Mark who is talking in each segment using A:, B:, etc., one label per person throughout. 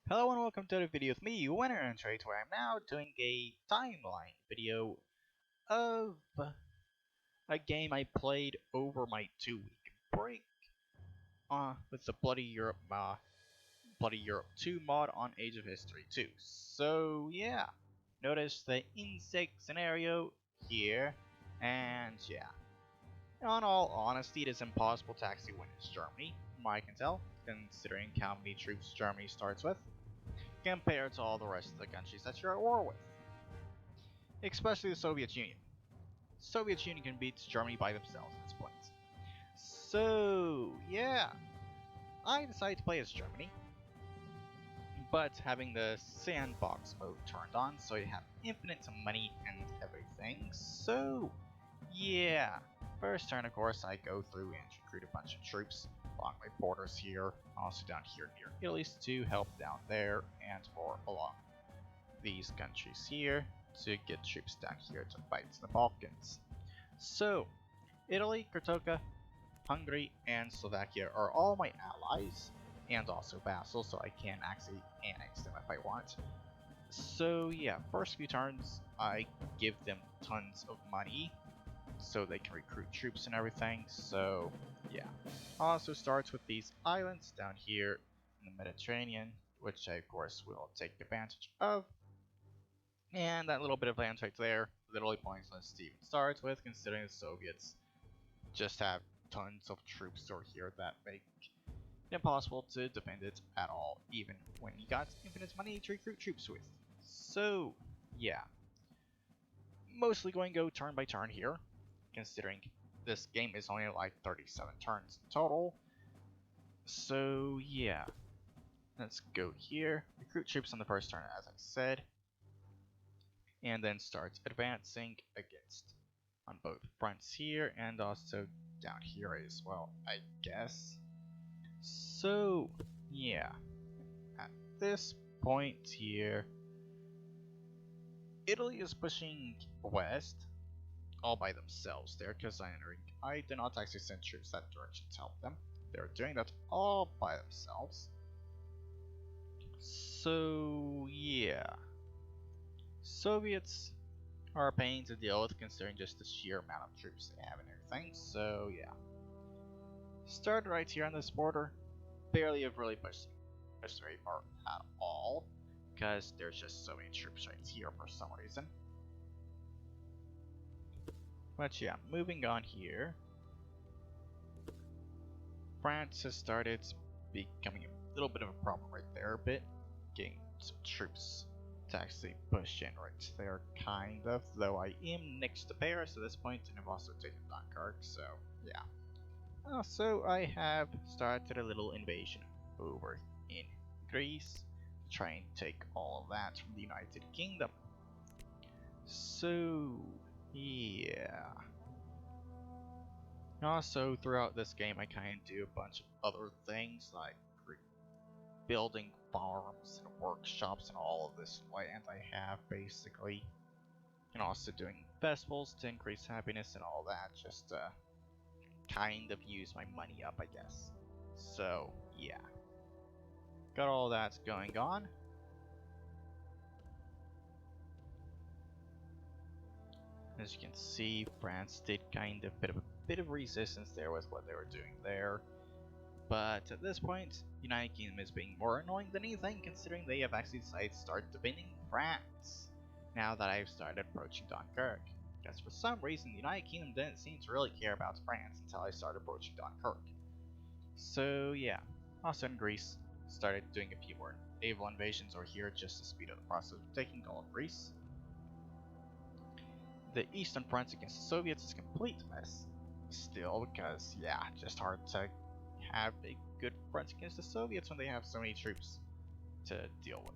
A: Hello and welcome to the video with me, Winner and Trade, where I'm now doing a timeline video of a game I played over my 2-week break with the Bloody Europe 2 mod on Age of History 2. So yeah, notice the Endsieg scenario here, and yeah. In all honesty, it is impossible to actually win as Germany, from what I can tell, considering how many troops Germany starts with, compared to all the rest of the countries that you're at war with. Especially the Soviet Union. Soviet Union can beat Germany by themselves at this point. So, yeah. I decided to play as Germany, but having the sandbox mode turned on, so you have infinite money and everything. So, yeah. First turn, of course, I go through and recruit a bunch of troops along my borders here, also down here near Italy to help down there, and or along these countries here to get troops down here to fight in the Balkans. So, Italy, Kartoka, Hungary, and Slovakia are all my allies, and also vassals, so I can actually annex them if I want. So yeah, first few turns, I give them tons of money, so they can recruit troops and everything, so yeah. Also starts with these islands down here in the Mediterranean, which I of course will take advantage of. And that little bit of land right there, literally pointless to even start with, considering the Soviets just have tons of troops over here that make it impossible to defend it at all, even when you got infinite money to recruit troops with. So, yeah. Mostly going to go turn by turn here, considering this game is only like 37 turns in total. So, yeah. Let's go here. Recruit troops on the first turn, as I said. And then starts advancing against on both fronts here and also down here as well, I guess. So, yeah. At this point here, Italy is pushing west all by themselves there, because I did not actually send troops that direction to help them. They're doing that all by themselves. So, yeah. Soviets are a pain to deal with, considering just the sheer amount of troops they have and everything. So, yeah. Start right here on this border. Barely have really pushed very far at all, because there's just so many troops right here for some reason. But yeah, moving on here. France has started becoming a little bit of a problem right there, a bit. Getting some troops to actually push in right there, kind of. Though I am next to Paris at this point, and I've also taken Dunkirk, so yeah. Also, I have started a little invasion over in Greece to try and take all of that from the United Kingdom. So, yeah. Also, throughout this game, I kind of do a bunch of other things like building farms and workshops and all of this land I have, basically. And also doing festivals to increase happiness and all that, just to kind of use my money up, I guess. So, yeah. Got all that going on. As you can see, France did kind of a bit of resistance there with what they were doing there. But at this point, United Kingdom is being more annoying than anything, considering they have actually decided to start defending France now that I've started approaching Dunkirk. Because for some reason, the United Kingdom didn't seem to really care about France until I started approaching Dunkirk. So yeah, also in Greece, started doing a few more naval invasions over here just to speed up the process of taking all of Greece. The Eastern Front against the Soviets is a complete mess still, because yeah, just hard to have a good front against the Soviets when they have so many troops to deal with.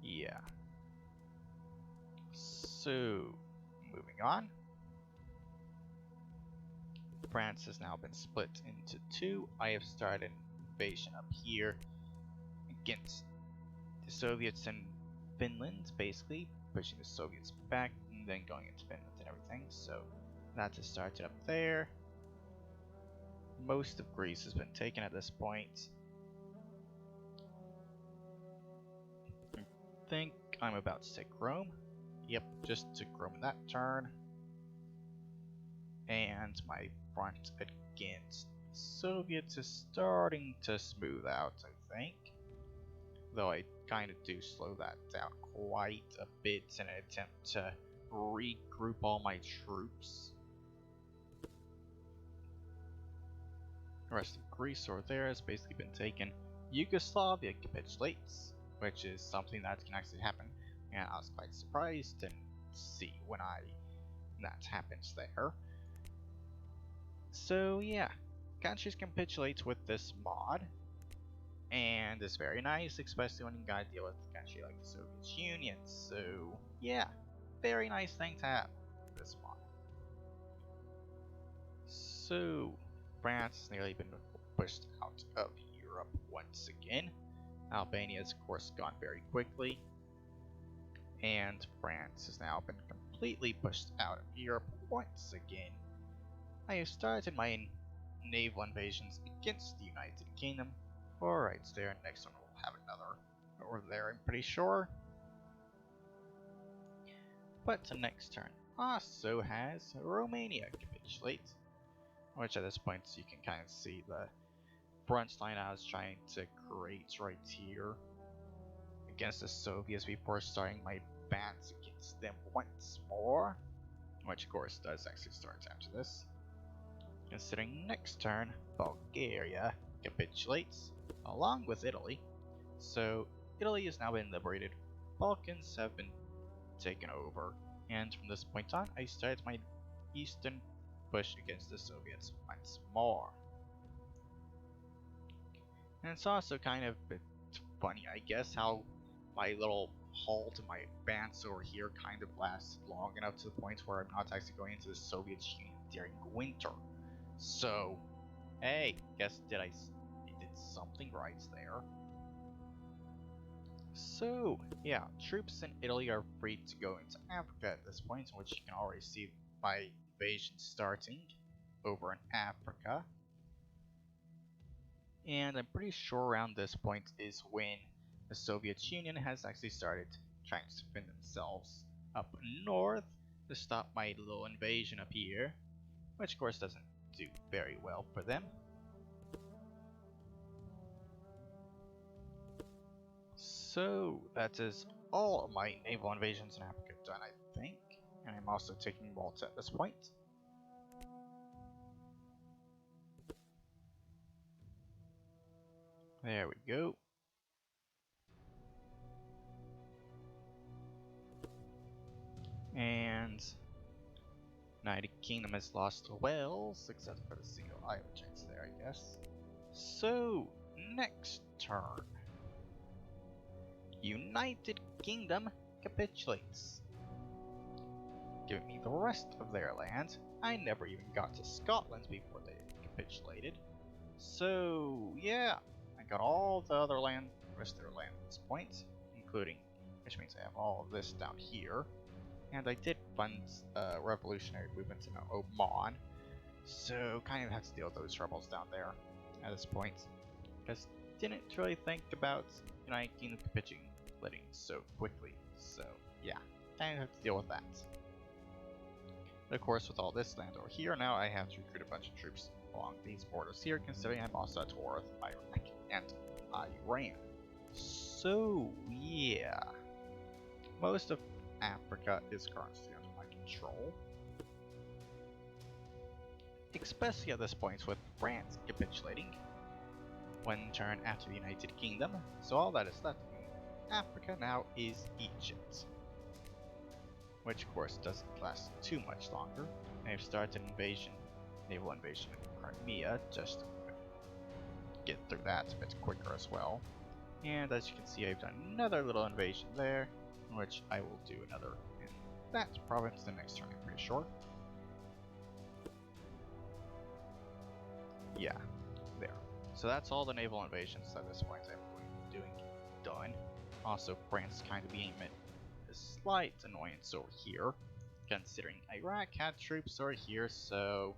A: Yeah. So, moving on. France has now been split into two. I have started an invasion up here against the Soviets in Finland, basically pushing the Soviets back and then going into Finland and everything. So that has started up there. Most of Greece has been taken at this point. think I'm about to take Rome. Yep, just took Rome in that turn. And my front against the Soviets is starting to smooth out, I think. Though I kind of do slow that down quite a bit in an attempt to regroup all my troops. The rest of Greece over there has basically been taken. Yugoslavia capitulates, which is something that can actually happen, and I was quite surprised to see when that happens there. So yeah, countries capitulate with this mod, and it's very nice, especially when you gotta deal with a country like the Soviet Union. So yeah, very nice thing to have, this mod. So France has nearly been pushed out of Europe once again. Albania has of course gone very quickly, and France has now been completely pushed out of Europe once again. I have started my naval invasions against the United Kingdom. Alright, so there, next one we'll have another over there, I'm pretty sure. But the next turn also has Romania capitulate, which at this point you can kind of see the front line I was trying to create right here against the Soviets before starting my advance against them once more, which of course does actually start after this. Considering next turn, Bulgaria capitulates, along with Italy. So Italy has now been liberated, Balkans have been taken over, and from this point on, I started my eastern push against the Soviets once more. And it's also kind of a bit funny, I guess, how my little halt and my advance over here kind of lasted long enough to the point where I'm not actually going into the Soviet Union during winter. So, hey, guess did something right there. So, yeah, troops in Italy are free to go into Africa at this point, which you can already see my invasion starting over in Africa. And I'm pretty sure around this point is when the Soviet Union has actually started trying to defend themselves up north to stop my little invasion up here, which of course doesn't do very well for them. So that is all of my naval invasions in Africa done, I think, and I'm also taking Malta at this point. There we go. And United Kingdom has lost Wales, except for the single island chance there, I guess. So, next turn. United Kingdom capitulates, giving me the rest of their land. I never even got to Scotland before they capitulated. So, yeah, I got all the other land, rest of their land at this point, including, which means I have all of this down here. And I did fund revolutionary movements in Oman, so kind of have to deal with those rebels down there at this point, because didn't really think about United Kingdom capitulating so quickly, so yeah, kind of have to deal with that. But of course, with all this land over here, now I have to recruit a bunch of troops along these borders here, considering I'm also at war with Iraq and Iran. So yeah, most of Africa is currently under my control, especially at this point with France capitulating one turn after the United Kingdom. So all that is left in Africa now is Egypt, which of course doesn't last too much longer. I've started naval invasion in Crimea just to get through that a bit quicker as well. And as you can see, I've done another little invasion there, which I will do another in that province the next turn, I'm pretty sure. Yeah, there. So that's all the naval invasions at this point I'm going to be doing done. Also, France kind of being a slight annoyance over here, considering Iraq had troops over here, so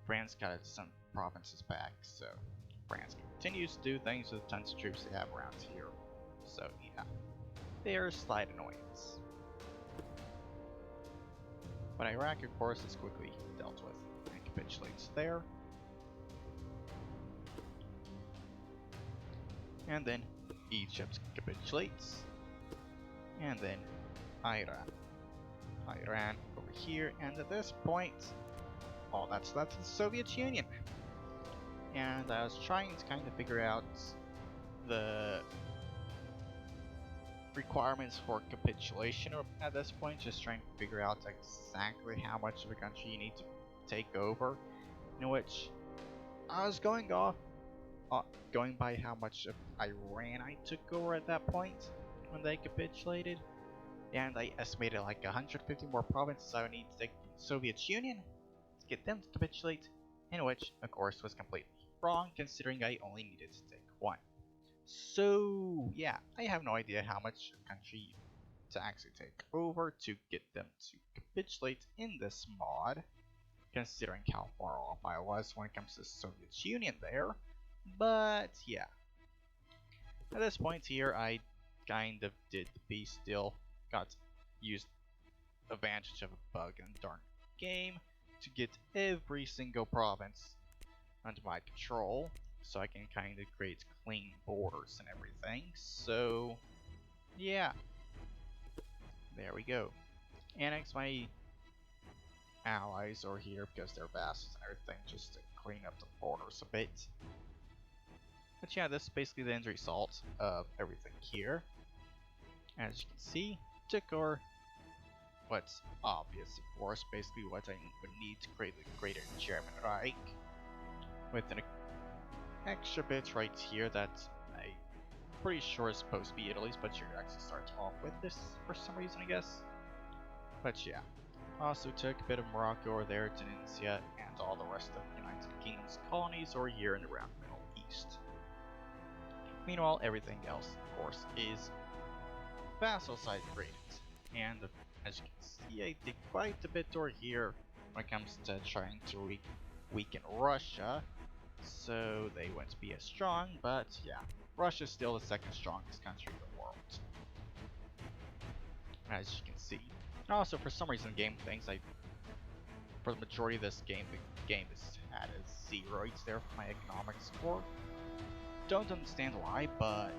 A: France got some provinces back, so France continues to do things with tons of troops they have around here. So yeah. their slight annoyance. But Iraq, of course, is quickly dealt with and capitulates there. And then Egypt capitulates. And then Iran. Iran over here, and at this point, all that's left is the Soviet Union. And I was trying to kind of figure out the requirements for capitulation at this point, just trying to figure out exactly how much of a country you need to take over, in which I was going by how much of Iran I took over at that point when they capitulated, and I estimated like 150 more provinces I would need to take from the Soviet Union to get them to capitulate, in which, of course, was completely wrong, considering I only needed to take one. So, yeah, I have no idea how much country to actually take over to get them to capitulate in this mod, considering how far off I was when it comes to the Soviet Union there. But, yeah. At this point here, I kind of did the beast deal, used advantage of a bug in the darn game to get every single province under my control, so I can kind of create clean borders and everything. So, yeah, there we go. Annex my allies over here because they're vassals and everything, just to clean up the borders a bit. But yeah, this is basically the end result of everything here. As you can see, took over what's obvious, of course, basically what I would need to create the Greater German Reich, with an extra bit right here that I'm pretty sure is supposed to be Italy's, but you actually start off with this for some reason, I guess. But yeah, also took a bit of Morocco over there, Tunisia, and all the rest of the United Kingdom's colonies over here and around the Middle East. Meanwhile, everything else, of course, is vassal side created, and as you can see, I did quite a bit over here when it comes to trying to weaken Russia, so they wouldn't be as strong, but yeah, Russia's still the second strongest country in the world, as you can see. Also, for some reason, game things, for the majority of this game, the game is at a 0 right there for my economic score. Don't understand why, but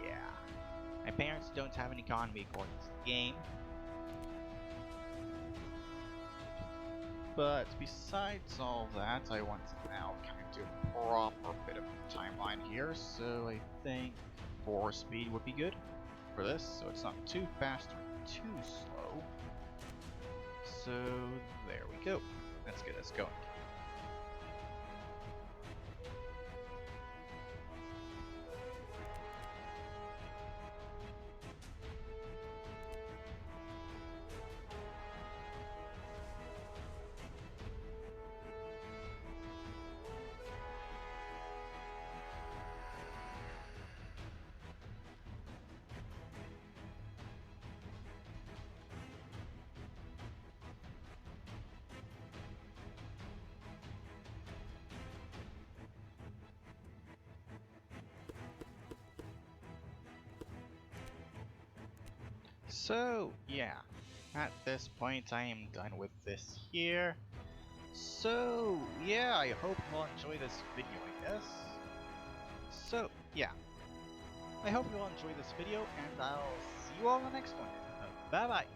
A: yeah. My parents don't have an economy according to the game. But besides all that, I want to now kind of do a proper bit of a timeline here, so I think 4 speed would be good for this, so it's not too fast or too slow. So there we go. Let's get us going. So, yeah, at this point I am done with this here. So, yeah, I hope you'll enjoy this video, I guess. So, yeah, I hope you'll enjoy this video, and I'll see you all in the next one. Bye-bye.